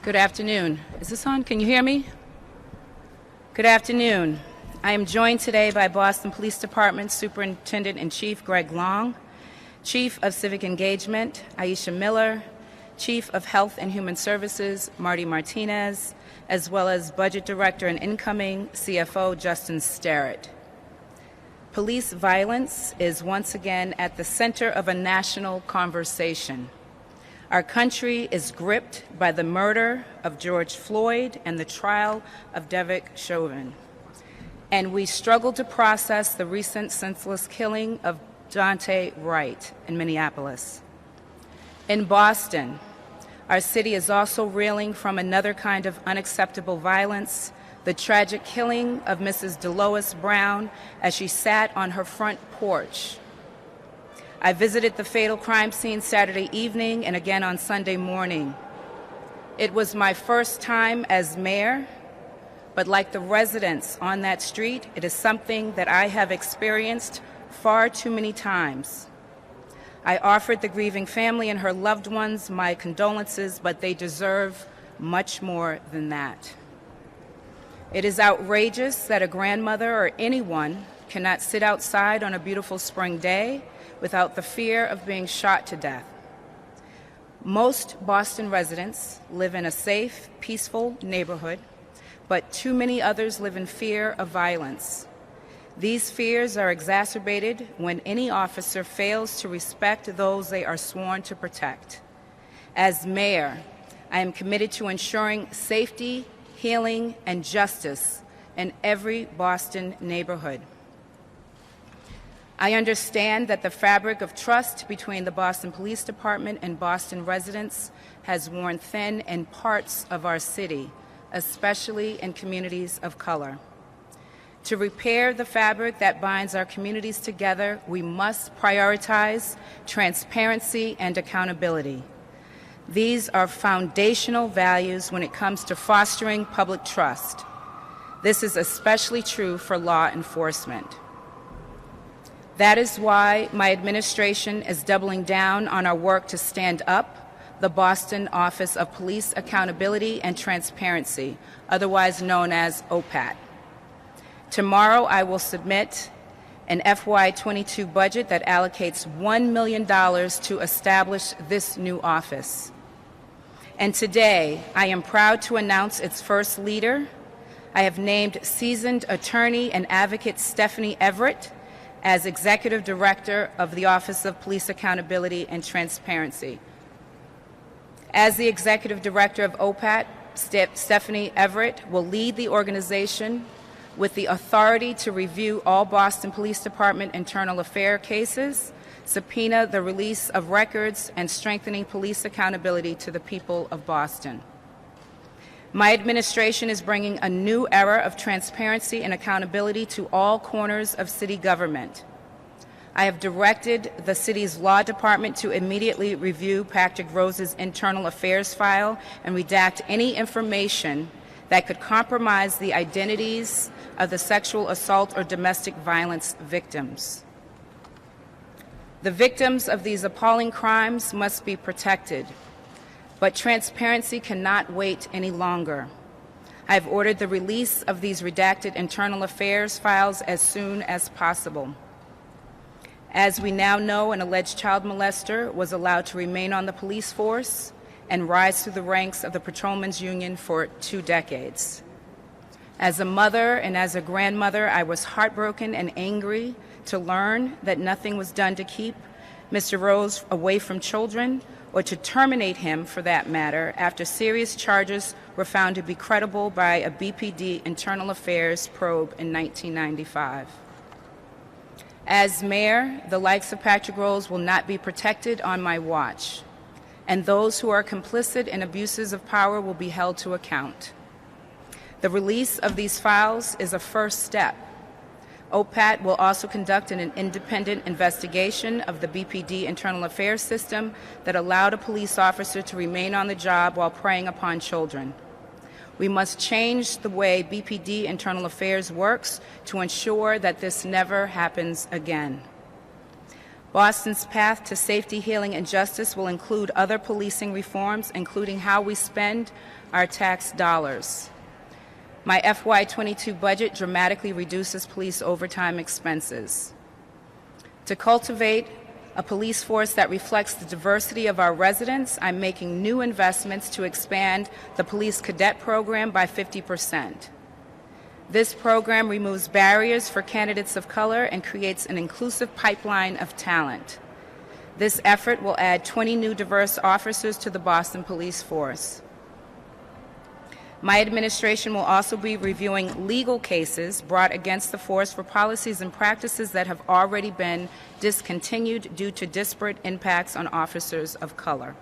Good afternoon. Is this on? Can you hear me? Good afternoon. I am joined today by Boston Police Department Superintendent-in-Chief Greg Long, Chief of Civic Engagement Aisha Miller, Chief of Health and Human Services Marty Martinez, as well as Budget Director and incoming CFO Justin Starrett. Police violence is once again at the center of a national conversation. Our country is gripped by the murder of George Floyd and the trial of Derek Chauvin. And we struggle to process the recent senseless killing of Daunte Wright in Minneapolis. In Boston, our city is also reeling from another kind of unacceptable violence, the tragic killing of Mrs. Delois Brown as she sat on her front porch. I visited the fatal crime scene Saturday evening and again on Sunday morning. It was my first time as mayor, but like the residents on that street, it is something that I have experienced far too many times. I offered the grieving family and her loved ones my condolences, but they deserve much more than that. It is outrageous that a grandmother or anyone cannot sit outside on a beautiful spring day without the fear of being shot to death. Most Boston residents live in a safe, peaceful neighborhood, but too many others live in fear of violence. These fears are exacerbated when any officer fails to respect those they are sworn to protect. As mayor, I am committed to ensuring safety, healing, and justice in every Boston neighborhood. I understand that the fabric of trust between the Boston Police Department and Boston residents has worn thin in parts of our city, especially in communities of color. To repair the fabric that binds our communities together, we must prioritize transparency and accountability. These are foundational values when it comes to fostering public trust. This is especially true for law enforcement. That is why my administration is doubling down on our work to stand up the Boston Office of Police Accountability and Transparency, otherwise known as OPAT. Tomorrow, I will submit an FY22 budget that allocates $1 million to establish this new office. And today, I am proud to announce its first leader. I have named seasoned attorney and advocate Stephanie Everett as Executive Director of the Office of Police Accountability and Transparency. As the Executive Director of OPAT, Stephanie Everett will lead the organization with the authority to review all Boston Police Department internal affair cases, subpoena the release of records, and strengthening police accountability to the people of Boston. My administration is bringing a new era of transparency and accountability to all corners of city government. I have directed the city's law department to immediately review Patrick Rose's internal affairs file and redact any information that could compromise the identities of the sexual assault or domestic violence victims. The victims of these appalling crimes must be protected, but transparency cannot wait any longer. I have ordered the release of these redacted internal affairs files as soon as possible. As we now know, an alleged child molester was allowed to remain on the police force and rise through the ranks of the Patrolmen's Union for 2 decades. As a mother and as a grandmother, I was heartbroken and angry to learn that nothing was done to keep Mr. Rose away from children or to terminate him, for that matter, after serious charges were found to be credible by a BPD internal affairs probe in 1995. As mayor, the likes of Patrick Rose will not be protected on my watch, and those who are complicit in abuses of power will be held to account. The release of these files is a first step. OPAT will also conduct an independent investigation of the BPD internal affairs system that allowed a police officer to remain on the job while preying upon children. We must change the way BPD internal affairs works to ensure that this never happens again. Boston's path to safety, healing, and justice will include other policing reforms, including how we spend our tax dollars. My FY22 budget dramatically reduces police overtime expenses. To cultivate a police force that reflects the diversity of our residents, I'm making new investments to expand the police cadet program by 50%. This program removes barriers for candidates of color and creates an inclusive pipeline of talent. This effort will add 20 new diverse officers to the Boston Police Force. My administration will also be reviewing legal cases brought against the force for policies and practices that have already been discontinued due to disparate impacts on officers of color.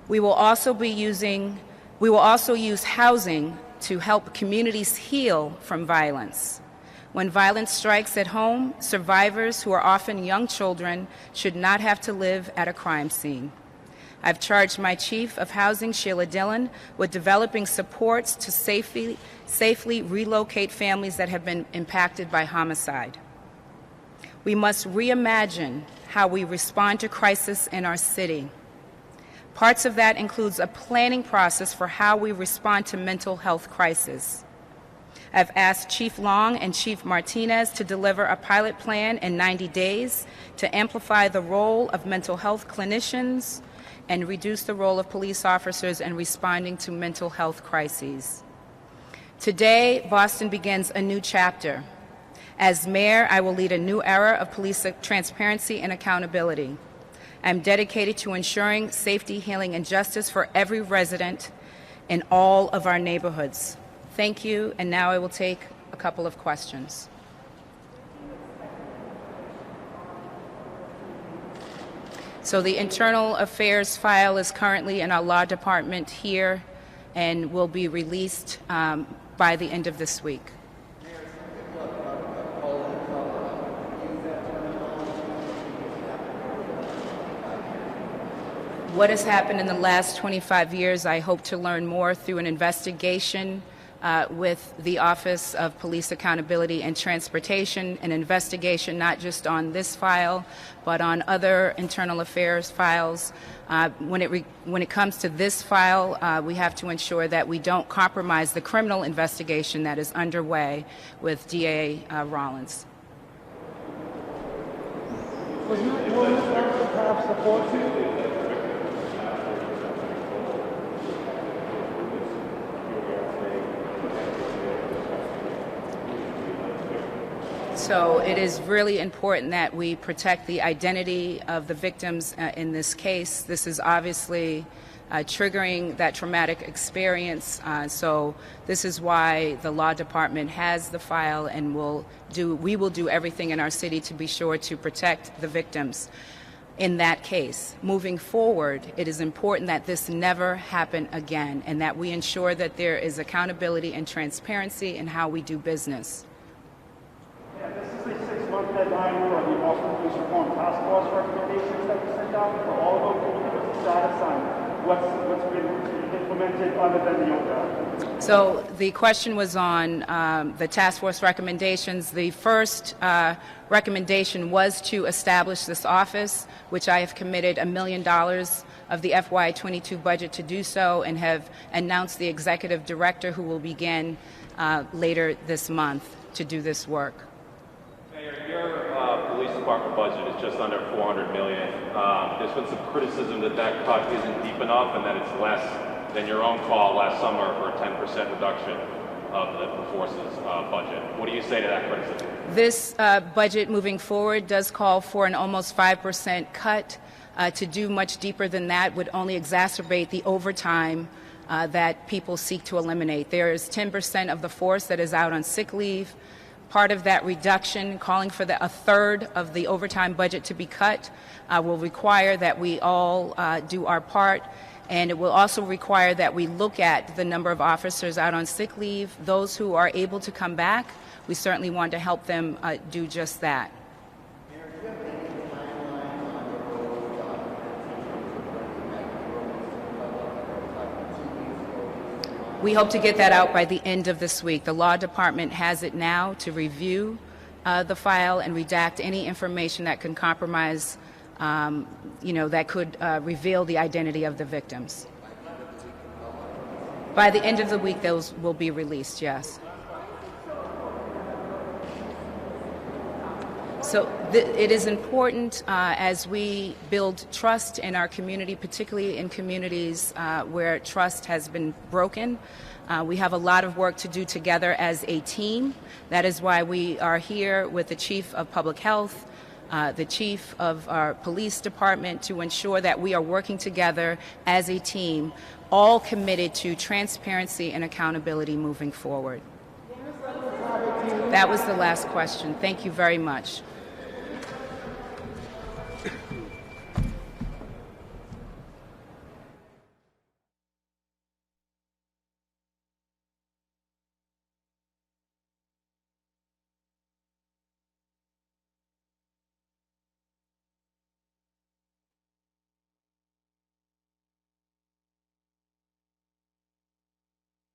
We will also use housing to help communities heal from violence. When violence strikes at home, survivors, who are often young children, should not have to live at a crime scene. I've charged my Chief of Housing, Sheila Dillon, with developing supports to safely relocate families that have been impacted by homicide. We must reimagine how we respond to crisis in our city. Parts of that includes a planning process for how we respond to mental health crisis. I've asked Chief Long and Chief Martinez to deliver a pilot plan in 90 days to amplify the role of mental health clinicians and reduce the role of police officers in responding to mental health crises. Today, Boston begins a new chapter. As mayor, I will lead a new era of police transparency and accountability. I'm dedicated to ensuring safety, healing, and justice for every resident in all of our neighborhoods. Thank you, and now I will take a couple of questions. So the Internal Affairs file is currently in our law department here and will be released by the end of this week. What has happened in the last 25 years, I hope to learn more through an investigation with the Office of Police Accountability and Transportation, an investigation not just on this file, but on other internal affairs files. When it comes to this file, we have to ensure that we don't compromise the criminal investigation that is underway with DA Rollins. Was you willing to have support you? So it is really important that we protect the identity of the victims in this case. This is obviously triggering that traumatic experience. So this is why the law department has the file, and we will do everything in our city to be sure to protect the victims in that case. Moving forward, it is important that this never happen again, and that we ensure that there is accountability and transparency in how we do business. Yeah, this is a 6-month deadline for the Boston Police Reform Task Force recommendations that we sent out for all of them. Can you give us the status on what's been implemented other than the OPA? So the question was on the task force recommendations. The first recommendation was to establish this office, which I have committed $1 million of the FY22 budget to do so, and have announced the executive director who will begin later this month to do this work. Mayor, your police department budget is just under $400 million. There's been some criticism that that cut isn't deep enough and that it's less than your own call last summer for a 10% reduction of the force's budget. What do you say to that criticism? This budget moving forward does call for an almost 5% cut. To do much deeper than that would only exacerbate the overtime that people seek to eliminate. There is 10% of the force that is out on sick leave. Part of that reduction, calling for a third of the overtime budget to be cut, will require that we all do our part, and it will also require that we look at the number of officers out on sick leave. Those who are able to come back, we certainly want to help them do just that. We hope to get that out by the end of this week. The law department has it now to review the file and redact any information that can compromise, that could reveal the identity of the victims. By the end of the week, those will be released, yes. So it is important as we build trust in our community, particularly in communities where trust has been broken. We have a lot of work to do together as a team. That is why we are here with the Chief of Public Health, the Chief of our Police Department, to ensure that we are working together as a team, all committed to transparency and accountability moving forward. That was the last question. Thank you very much.